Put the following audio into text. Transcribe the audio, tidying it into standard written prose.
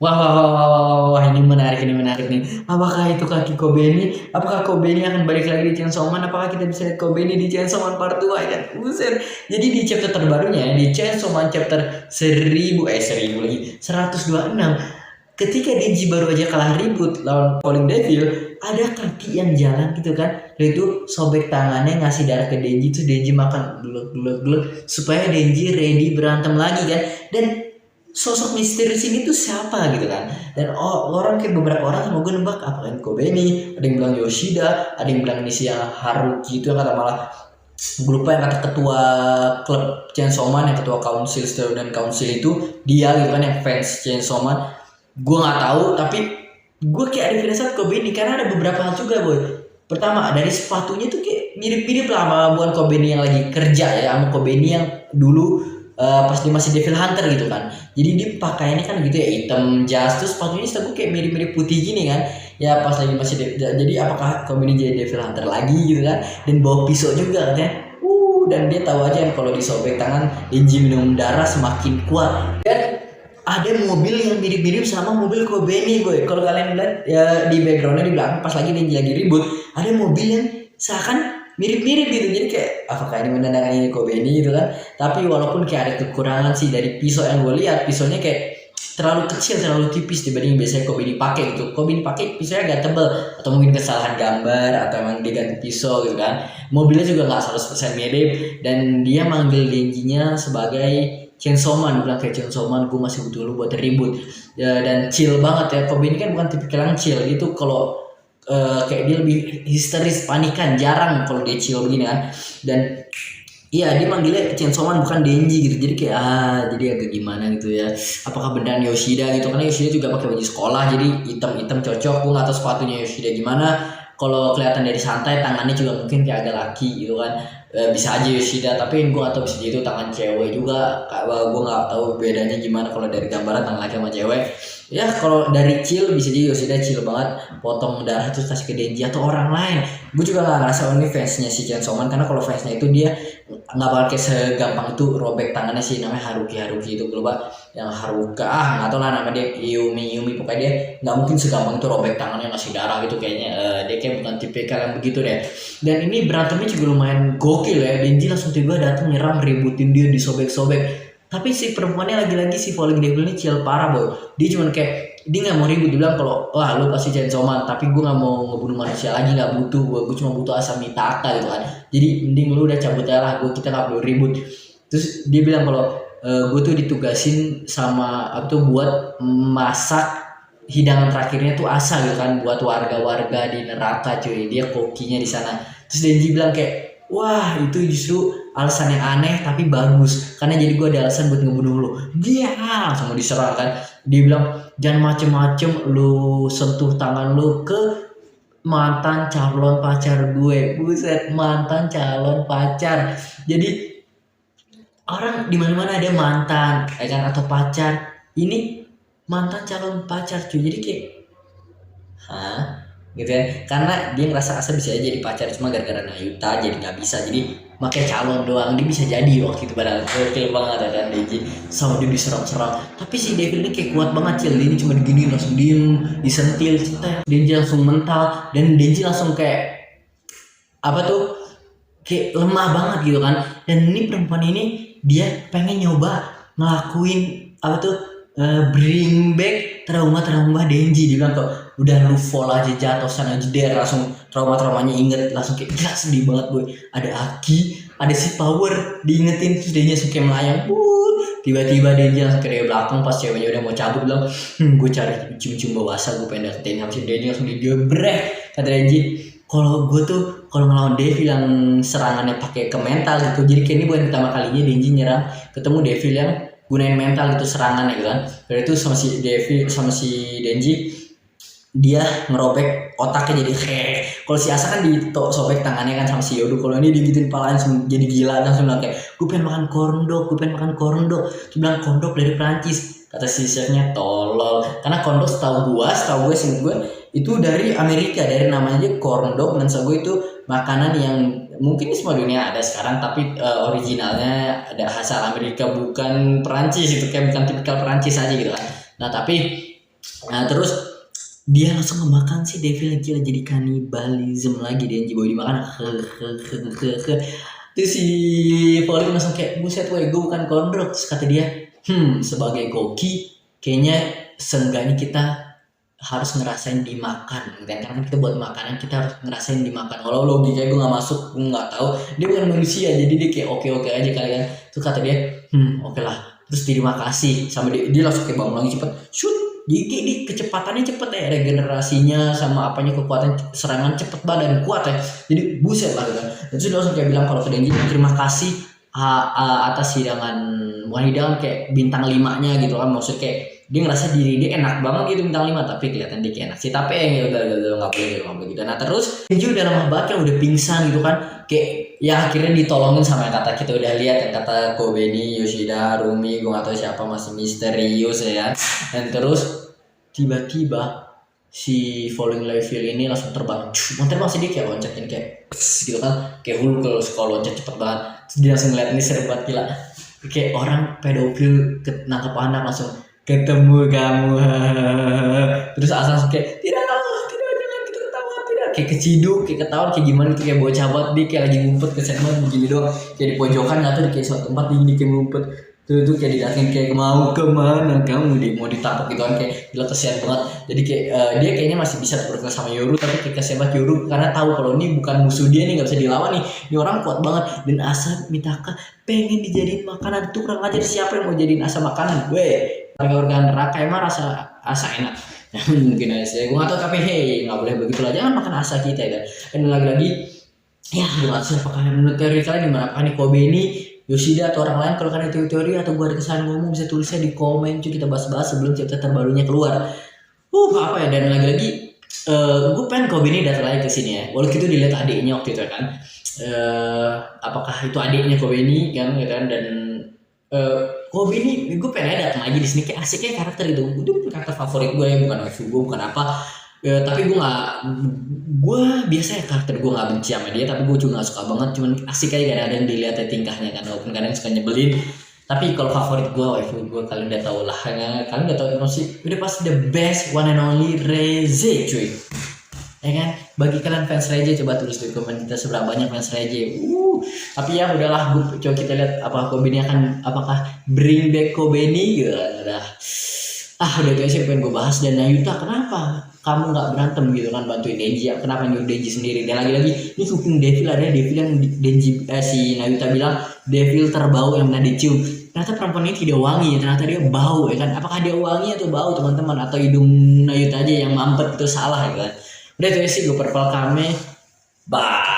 Wah, ini menarik nih. Apakah itu kaki Kobeni? Apakah Kobeni akan balik lagi di Chainsaw Man? Apakah kita bisa lihat Kobeni di Chainsaw Man Part 2 ya kan? Buset. Jadi di chapter terbarunya di Chainsaw Man chapter 1000 lagi 126, ketika Denji baru aja kalah ribut lawan Falling Devil, ada kaki yang jalan gitu kan. Dan itu sobek tangannya ngasih darah ke Denji, tuh Denji makan gluk supaya Denji ready berantem lagi kan. Dan sosok misterius ini tuh siapa gitu kan. Dan orang kayak beberapa orang sama gue nembak apakah ini Kobeni, ada yang bilang Yoshida, ada yang bilang ini si Haruki itu yang kata malah gue lupa yang kata ketua klub Chainsaw Man, yang ketua council student council itu dia gitu kan, yang fans Chainsaw Man. Gue nggak tahu, tapi gue kayak ada firasat Kobeni karena ada beberapa hal juga boy. Pertama dari sepatunya tuh kayak mirip-mirip lah sama bukan Kobeni yang lagi kerja ya, sama Kobeni yang dulu pas dia masih Devil Hunter gitu kan. Jadi dia pakaiannya kan gitu ya, hitam jas, terus sepatunya setahu kayak mirip-mirip putih gini kan. Ya pas lagi masih jadi apakah Kobeni jadi Devil Hunter lagi gitu kan. Dan bawa pisau juga katanya. Dan dia tahu aja kalau disobek tangan Denji minum darah semakin kuat. Dan ada mobil yang mirip-mirip sama mobil Kobeni boy. Kalau kalian lihat ya di backgroundnya di belakang pas lagi Denji lagi ribut, ada mobil yang seakan mirip-mirip gitu. Jadi kayak apakah ini menandakan ini Kobeni gitu kan. Tapi walaupun kayak ada kekurangan sih dari pisau yang gue lihat, pisaunya kayak terlalu kecil, terlalu tipis dibanding biasanya Kobeni pakai gitu. Kobeni pakai pisaunya agak tebel, atau mungkin kesalahan gambar atau emang dia ganti pisau gitu kan. Mobilnya juga nggak 100% mirip, dan dia manggil Denjinya sebagai Chainsaw Man. Dia bilang kayak Chainsaw Man, gue masih butuh lu buat ribut ya, dan chill banget ya. Kobeni kan bukan tipikal yang chill gitu. Kalau kayak dia lebih histeris, panikan, jarang kalau dia chill begini kan. Dan iya dia manggilnya Chainsaw Man bukan Denji gitu. Jadi kayak jadi agak gimana gitu ya. Apakah beneran Yoshida gitu, karena Yoshida juga pakai baju sekolah jadi hitam-hitam cocok. Gue nggak tahu sepatunya Yoshida gimana. Kalau kelihatan dari santai tangannya juga mungkin kayak agak laki gitu kan. Bisa aja Yoshida, tapi gue gak tahu bisa jadi itu tangan cewek juga. Gue gak tahu bedanya gimana kalau dari gambaran tangan laki sama cewek. Ya kalau dari chill bisa jadi Yoshida chill banget, potong darah terus kasih ke Denji atau orang lain. Gue juga gak ngerasa ini fansnya si Chainsaw Man, karena kalau fansnya itu dia nggak bakal kayak segampang itu robek tangannya sih. Namanya Haruki itu gue lupa, yang Haruka nggak tahu lah nama dia, Yumi pokoknya dia nggak mungkin segampang itu robek tangannya ngasih darah gitu kayaknya. Dia kayak bukan tipe yang begitu deh. Dan ini berantemnya juga lumayan gokil ya. Denji langsung tiba datang nyerang, ributin dia, disobek-sobek. Tapi si perempuannya lagi-lagi si Falling Devil ini chill parah boy. Dia cuman kayak dia nggak mau ribut. Dia bilang kalau wah lu pasti Chainsaw Man, tapi gue nggak mau ngebunuh manusia lagi, nggak butuh. Gue cuma butuh asam mitaka gitu kan. Jadi mending lu udah cabut aja lah, kita nggak perlu ribut. Terus dia bilang kalau gue tuh ditugasin sama apa tuh buat masak hidangan terakhirnya tuh asa gitu kan, buat warga-warga di neraka cuy. Dia kokinya di sana. Terus Denji bilang kayak wah itu justru alasan yang aneh tapi bagus, karena jadi gue ada alasan buat ngebunuh lu. Dia langsung mau diserang kan. Dia bilang jangan macem-macem lu sentuh tangan lu ke mantan calon pacar gue. Buset, mantan calon pacar. Jadi orang di mana-mana ada mantan ya kan, atau pacar. Ini mantan calon pacar cuy. Jadi kayak gitu ya, karena dia ngerasa bisa aja jadi pacar, cuma gara-gara Nayuta jadi nggak bisa, jadi makanya calon doang. Dia bisa jadi waktu itu padahal kecil banget ya kan Denji, sama dia diserang-serang. Tapi si Devil ini kayak kuat banget cil. Dia cuma digini langsung diem, disentil cetek, Denji langsung mental. Dan Denji langsung kayak apa tuh, kayak lemah banget gitu kan. Dan ini perempuan ini dia pengen nyoba ngelakuin apa tuh, bring back trauma Denji. Dia bilang kok udah lu fall aja, jatuh sana jeder, langsung traumanya inget, langsung kayak gila sedih banget boy. Ada Aki, ada si Power diingetin, terus dia langsung kayak melayang. Tiba-tiba Denji langsung ke belakang pas ceweknya udah mau cabut, bilang gue cari cium-cium bawasa, gue pengen dapetin. Habis Denji langsung digebrek. Kata Denji kalau gue tuh kalau ngelawan Devil yang serangannya pakai ke mental gitu, jadi kayak ini bukan pertama kalinya Denji nyerang ketemu Devil yang gunain mental gitu serangannya gitu kan. Dari itu sama si Devil sama si Denji dia ngerobek otaknya jadi kalau si Asa kan sobek tangannya kan sama si Yodo, kalau ini digituin palanya langsung jadi gila, langsung bilang kayak gue pengen makan corn dog. Dia bilang corn dog dari Prancis. Kata si chefnya tolol, karena corn dog setahu gue singkat gue itu dari Amerika, dari namanya aja corn dog. Dan setahu gue itu makanan yang mungkin di semua dunia ada sekarang, tapi originalnya ada asal Amerika bukan Perancis. Itu kayak bukan tipikal Perancis aja gitu kan. Nah tapi Nah terus dia langsung ngemakan si Devil, gila, jadi kanibalism lagi Denji, bawa dimakan. Terus si Pauline langsung kayak, buset weh, gue bukan kondrok. Terus kata dia, sebagai koki kayaknya seenggaknya kita harus ngerasain dimakan gitu kan, karena kita buat makanan kita harus ngerasain dimakan. Walau logikanya gue nggak masuk, gue nggak tahu, dia bukan manusia jadi dia kayak oke aja kalian. Terus kata dia oke lah, terus terima kasih sama dia langsung kayak bangun lagi cepet, shoot. Jadi kecepatannya cepet ya, regenerasinya sama apanya, kekuatan serangan cepet banget dan kuat ya, jadi buset lah gitu kan. Terus dia langsung kayak bilang kalau ke Denji, terima kasih atas hidangan, bukan hidangan, kayak bintang 5-nya gitu kan, maksud kayak dia ngerasa diri dia enak banget gitu bintang 5, tapi kelihatan dia kayak enak sih, tapi ya udah nggak boleh gitu. Nah terus Denji udah lama banget kan, udah pingsan gitu kan, kayak ya akhirnya ditolongin sama yang kata kita udah lihat, yang kata Kobeni, Yoshida, Rumi, gue nggak tahu siapa, masih misterius ya kan. Dan terus tiba-tiba si Falling Level ini langsung terbang, terbang sih, dia kayak loncatin kayak gitu kan, kayak Hulk kalau loncat cepet banget. Terus dia langsung ngeliat ini seru banget, gila, kayak orang pedofil nangkep anak langsung ketemu kamu. Terus asal kayak tidak jangan kita ketawa, tidak, kayak keciduk, kayak ketawa, kayak gimana gitu, kayak bocah banget, dia kayak lagi ngumpet ke sana begini doang, kayak di pojokan nggak tuh, di kayak suatu tempat dia kayak ngumpet tuh kayak didatengin kayak mau kemana kamu, dia mau ditangkap gitu kan, kayak gila kesian banget. Jadi kayak dia kayaknya masih bisa berkelas sama Yoru, tapi kayak kesian banget Yoru karena tahu kalau ini bukan musuh dia nih, nggak bisa dilawan nih, ini orang kuat banget. Dan Asa Mitaka pengen dijadiin makanan, tuh kurang ajar, siapa yang mau jadiin Asa makanan? Organ neraka emang rasa Asa enak. Mungkin aja gue nggak tahu, tapi hey, nggak boleh begitu lah, jangan makan Asa kita ya. Dan lagi-lagi ya gue nggak tahu apakah menurut teori kalian gimana, apakah nih Kobe ini, Yoshida, atau orang lain. Kalau kalian teori atau gue ada kesalahan ngomong, bisa tulisnya di komen, cuy, kita bahas-bahas sebelum chapter terbarunya keluar. Apa ya. Dan lagi-lagi gue pengen Kobe ini datang lagi ke sini ya, walaupun itu dilihat adiknya waktu itu kan, apakah itu adiknya Kobe ini kan gitu kan. Dan Kobe ini gue pengen datang lagi di sini, kayak asiknya karakter itu, itu karakter favorit gue ya, bukan waifu gue, bukan apa. Tapi gue biasa ya karakter gue nggak benci sama dia, tapi gue juga nggak suka banget, cuman asik aja kadang-kadang dilihatnya tingkahnya kan, walaupun kadang suka nyebelin. Tapi kalau favorit gue, waifu gue, kalian udah tau lah ya, kalian udah tau sih, udah pasti the best one and only Reze, cuy, ya kan. Bagi kalian fans Reze, coba tulis di komen kita seberapa banyak fans Reze. Tapi ya udahlah, coba kita lihat apakah Kobe ini apakah bring back Kobe ini gitu. Udah itu sih pengen gue bahas. Dan Nayuta, kenapa kamu nggak berantem gitu kan, bantuin Denji, kenapa nyuruh Denji sendiri? Dan lagi-lagi ini kuping Devil, ada Devil yang Denji si Nayuta bilang Devil terbau yang pernah dicium. Ternyata perempuan ini tidak wangi, ternyata dia bau ya kan. Apakah dia wangi atau bau teman-teman, atau hidung Nayuta aja yang mampet, itu salah ya kan. Udah itu sih, gue Purple Kame, bye.